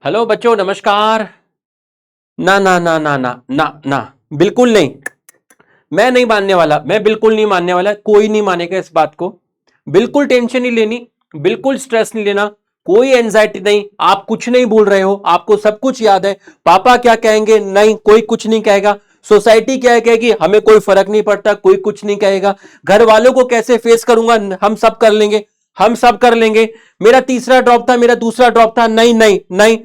Hello बच्चों, नमस्कार। ना ना ना ना ना ना ना, बिल्कुल नहीं। मैं नहीं मानने वाला, मैं बिल्कुल नहीं मानने वाला, कोई नहीं मानेगा इस बात को। बिल्कुल टेंशन नहीं लेनी, बिल्कुल स्ट्रेस नहीं लेना, कोई एंजाइटी नहीं। आप कुछ नहीं भूल रहे हो, आपको सब कुछ याद है। पापा क्या कहेंगे, नहीं, कोई कुछ नहीं कहेगा। सोसाइटी क्या कहेगी, हमें कोई फर्क नहीं पड़ता, कोई कुछ नहीं कहेगा। घर वालों को कैसे फेस करूंगा, हम सब कर लेंगे, हम सब कर लेंगे। मेरा तीसरा ड्रॉप था, मेरा दूसरा ड्रॉप था, नहीं नहीं नहीं,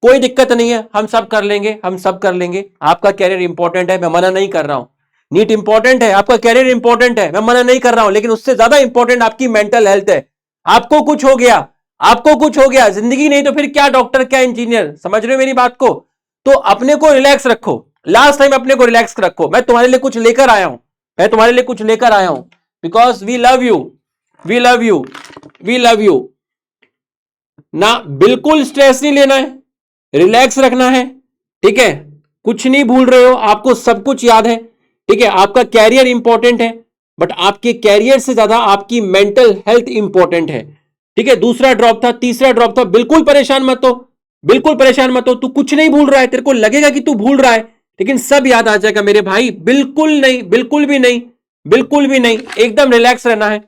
कोई दिक्कत नहीं है, हम सब कर लेंगे, हम सब कर लेंगे। आपका कैरियर इंपॉर्टेंट है, मैं मना नहीं कर रहा हूं। नीट इंपॉर्टेंट है, आपका कैरियर इंपॉर्टेंट है, मैं मना नहीं कर रहा हूं, लेकिन उससे ज्यादा इंपॉर्टेंट आपकी मेंटल हेल्थ है। आपको कुछ हो गया, आपको कुछ हो गया, जिंदगी नहीं तो फिर क्या डॉक्टर, क्या इंजीनियर, समझ रहे हो मेरी बात को? तो अपने को रिलैक्स रखो, लास्ट टाइम अपने को रिलैक्स रखो। मैं तुम्हारे लिए कुछ लेकर आया हूं, मैं तुम्हारे लिए कुछ लेकर आया हूं, because we love you, we love you, we love you. ना, बिल्कुल स्ट्रेस नहीं लेना है, रिलैक्स रखना है, ठीक है? कुछ नहीं भूल रहे हो, आपको सब कुछ याद है, ठीक है? आपका कैरियर इंपॉर्टेंट है, बट आपके कैरियर से ज्यादा आपकी मेंटल हेल्थ इंपॉर्टेंट है, ठीक है? दूसरा ड्रॉप था, तीसरा ड्रॉप था, बिल्कुल परेशान मत हो, बिल्कुल परेशान मत हो। तू कुछ नहीं भूल रहा है, तेरे को लगेगा कि तू भूल रहा है, लेकिन सब याद आ जाएगा मेरे भाई। बिल्कुल नहीं, बिल्कुल भी नहीं, बिल्कुल भी नहीं। एकदम रिलैक्स रहना है,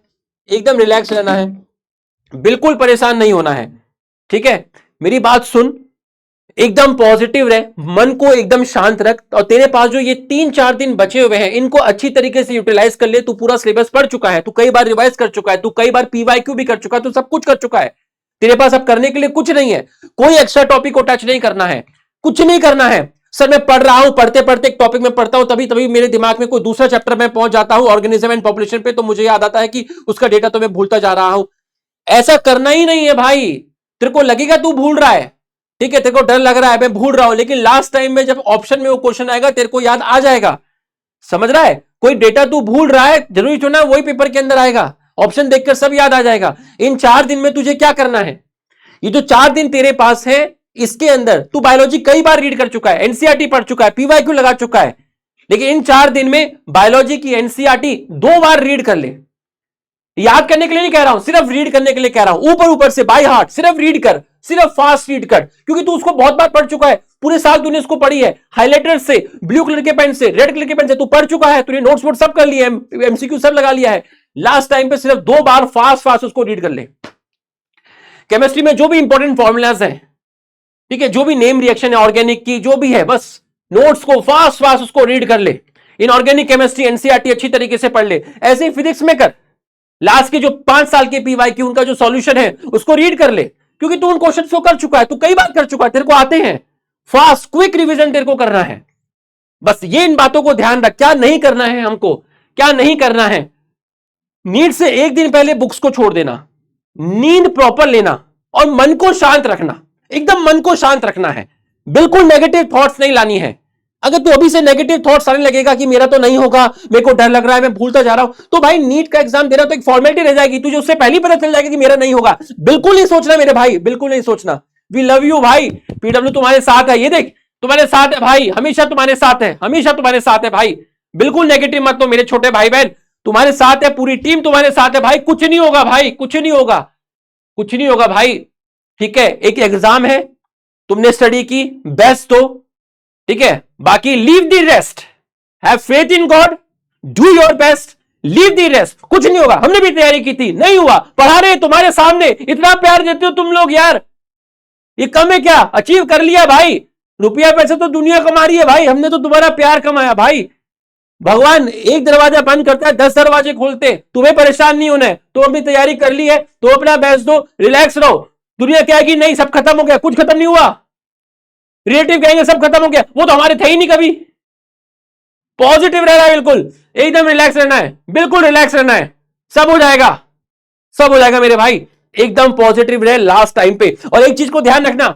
एकदम रिलैक्स रहना है, बिल्कुल परेशान नहीं होना है, ठीक है? मेरी बात सुन, एकदम पॉजिटिव रहे, मन को एकदम शांत रख, और तेरे पास जो ये 3-4 दिन बचे हुए हैं, इनको अच्छी तरीके से यूटिलाइज कर ले। तू पूरा सिलेबस पढ़ चुका है, तू कई बार रिवाइज कर चुका है, तू कई बार पीवाईक्यू भी कर चुका है, तू सब कुछ कर चुका है। तेरे पास अब करने के लिए कुछ नहीं है, कोई एक्स्ट्रा टॉपिक को टच नहीं करना है, कुछ नहीं करना है। सर मैं पढ़ रहा हूं, पढ़ते पढ़ते एक टॉपिक में पढ़ता हूं, तभी तभी मेरे दिमाग में कोई दूसरा चैप्टर में पहुंच जाता हूं, ऑर्गेनिज्म एंड पॉपुलेशन पे, तो मुझे याद आता है कि उसका डेटा तो मैं भूलता जा रहा हूं। ऐसा करना ही नहीं है भाई। तेरे को लगेगा तू भूल रहा है, ठीक है, तेरे को डर लग रहा है मैं भूल रहा हूं, लेकिन लास्ट टाइम में जब ऑप्शन में वो क्वेश्चन आएगा, तेरे को याद आ जाएगा। समझ रहा है? कोई डेटा तू भूल रहा है, जरूरी चुना वही पेपर के अंदर आएगा, ऑप्शन देखकर सब याद आ जाएगा। इन 4 दिन में तुझे क्या करना है? ये जो 4 दिन तेरे पास है, इसके अंदर तू बायोलॉजी कई बार रीड कर चुका है, एनसीईआरटी पढ़ चुका है, पीवाईक्यू लगा चुका है, लेकिन इन 4 दिन में बायोलॉजी की एनसीईआरटी 2 बार रीड कर ले। याद करने के लिए नहीं कह रहा हूं, सिर्फ रीड करने के लिए कह रहा हूं, ऊपर ऊपर से बाय हार्ट सिर्फ रीड कर, सिर्फ फास्ट रीड कर, क्योंकि तू उसको बहुत बार पढ़ चुका है, पूरे साल तूने उसको पढ़ी है, हाइलाइटर से, ब्लू कलर के पेन से, रेड कलर के पेन से तू पढ़ चुका है, तूने नोट्स वोट सब कर लिया है, एमसीक्यू सब लगा लिया है। लास्ट टाइम पे सिर्फ 2 बार फास्ट फास्ट उसको रीड कर ले। केमिस्ट्री में जो भी इंपॉर्टेंट फॉर्मुलाज है, ठीक है, जो भी नेम रिएक्शन है ऑर्गेनिक की, जो भी है, बस नोट्स को फास्ट फास्ट उसको रीड कर ले। इनऑर्गेनिक केमिस्ट्री एनसीईआरटी अच्छी तरीके से पढ़ ले। ऐसे ही फिजिक्स में कर, लास्ट के जो 5 साल के पीवाईक्यू उनका जो सॉल्यूशन है उसको रीड कर ले, क्योंकि तू उन क्वेश्चन को कर चुका है, तू कई बार कर चुका है, तेरे को आते हैं। फास्ट क्विक रिवीजन तेरे को करना है, बस ये इन बातों को ध्यान रख। क्या नहीं करना है हमको, क्या नहीं करना है? नींद से 1 दिन पहले बुक्स को छोड़ देना, नींद प्रॉपर लेना, और मन को शांत रखना, एकदम मन को शांत रखना है। बिल्कुल नेगेटिव थॉट्स नहीं लानी है। अगर तू अभी से नेगेटिव थॉट्स आने लगेगा कि मेरा तो नहीं होगा, मेरे को डर लग रहा है, मैं भूलता जा रहा हूं, तो भाई नीट का एग्जाम दे रहा तो एक फॉर्मेलिटी रह जाएगी, तुझे उससे पहले ही पता चल जाएगा कि मेरा नहीं होगा। बिल्कुल नहीं सोचना मेरे भाई, बिल्कुल नहीं सोचना। वी लव यू भाई, पीडब्ल्यू तुम्हारे साथ है, ये देख तुम्हारे साथ है भाई, हमेशा तुम्हारे साथ है, हमेशा तुम्हारे साथ है भाई। बिल्कुल नेगेटिव मत हो मेरे छोटे भाई बहन, तुम्हारे साथ है, पूरी टीम तुम्हारे साथ है भाई। कुछ नहीं होगा भाई, कुछ नहीं होगा, कुछ नहीं होगा भाई, ठीक है? एक एग्जाम है, तुमने स्टडी की, बेस्ट हो, ठीक है? बाकी leave the rest, have faith in God, do your best, leave the rest. कुछ नहीं होगा, हमने भी तैयारी की थी, नहीं हुआ, पढ़ा रहे तुम्हारे सामने, इतना प्यार देते हो तुम लोग यार, ये कम है क्या? अचीव कर लिया भाई, रुपया पैसे तो दुनिया कमा रही है भाई, हमने तो तुम्हारा प्यार कमाया भाई। भगवान एक दरवाजा बंद करता है, 10 दरवाजे खोलते। तुम्हें परेशान नहीं होना है, तो अपनी तैयारी कर ली है तो अपना बेस्ट दो, रिलैक्स रहो। दुनिया कहेगी नहीं सब खत्म हो गया, कुछ खत्म नहीं हुआ। रिलेटिव कहेंगे सब खत्म हो गया, वो तो हमारे थे ही नहीं कभी। पॉजिटिव रहना है, बिल्कुल एकदम रिलैक्स रहना है, बिल्कुल रिलैक्स रहना है, सब हो जाएगा, सब हो जाएगा मेरे भाई। एकदम पॉजिटिव रहे लास्ट टाइम पे। और एक चीज को ध्यान रखना,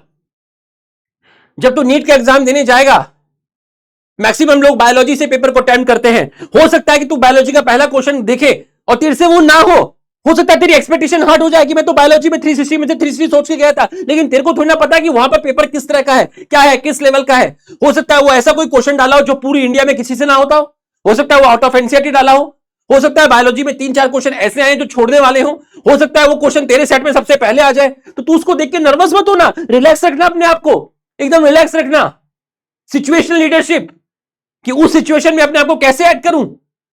जब तू नीट का एग्जाम देने जाएगा, मैक्सिमम लोग बायोलॉजी से पेपर को अटेम्प्ट करते हैं। हो सकता है कि तू बायोलॉजी का पहला क्वेश्चन देखे और तेरे से वो ना हो सकता है तेरी एक्सपेक्टेशन हर्ट हो जाए कि मैं तो बायोलॉजी में 360 में से 360 सोच के गया था, लेकिन तेरे को थोड़ी ना पता कि वहां पर पेपर किस तरह का है, क्या है, किस लेवल का है। हो सकता है वो ऐसा कोई क्वेश्चन डाला हो जो पूरी इंडिया में किसी से ना होता हो सकता है वो आउट ऑफ एनसीईआरटी डाला हो हो सकता है बायोलॉजी में 3-4 क्वेश्चन ऐसे आए जो छोड़ने वाले हो सकता है वो क्वेश्चन तेरे सेट में सबसे पहले आ जाए, तो तू उसको देख के नर्वस मत होना, रिलैक्स रखना अपने आप को, एकदम रिलैक्स रखना। सिचुएशनल लीडरशिप, कि उस सिचुएशन में अपने आप को कैसे ऐड करूं,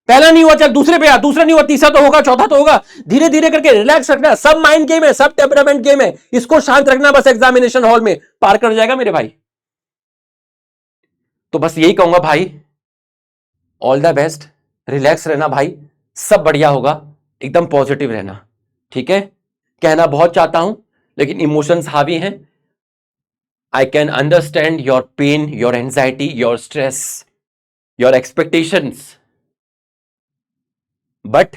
पहला नहीं हुआ चल दूसरे पे आ, दूसरा नहीं हुआ तीसरा तो होगा, चौथा तो होगा, धीरे धीरे करके रिलैक्स रखना। सब माइंड गेम है, सब टेम्परामेंट गेम है, इसको शांत रखना बस, एग्जामिनेशन हॉल में पार कर जाएगा मेरे भाई। तो बस यही कहूंगा भाई, ऑल द बेस्ट, रिलैक्स रहना भाई, सब बढ़िया होगा, एकदम पॉजिटिव रहना, ठीक है। कहना बहुत चाहता हूं लेकिन इमोशंस हावी हैं। I can understand your pain, your anxiety, your stress, your expectations, but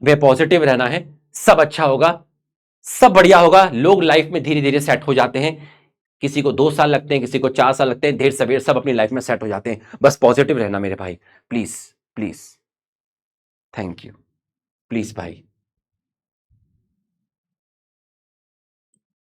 वे पॉजिटिव रहना है, सब अच्छा होगा, सब बढ़िया होगा। लोग लाइफ में धीरे धीरे सेट हो जाते हैं, किसी को 2 साल लगते हैं, किसी को 4 साल लगते हैं, देर सवेर सब अपनी लाइफ में सेट हो जाते हैं। बस पॉजिटिव रहना मेरे भाई, please please, thank you, please भाई।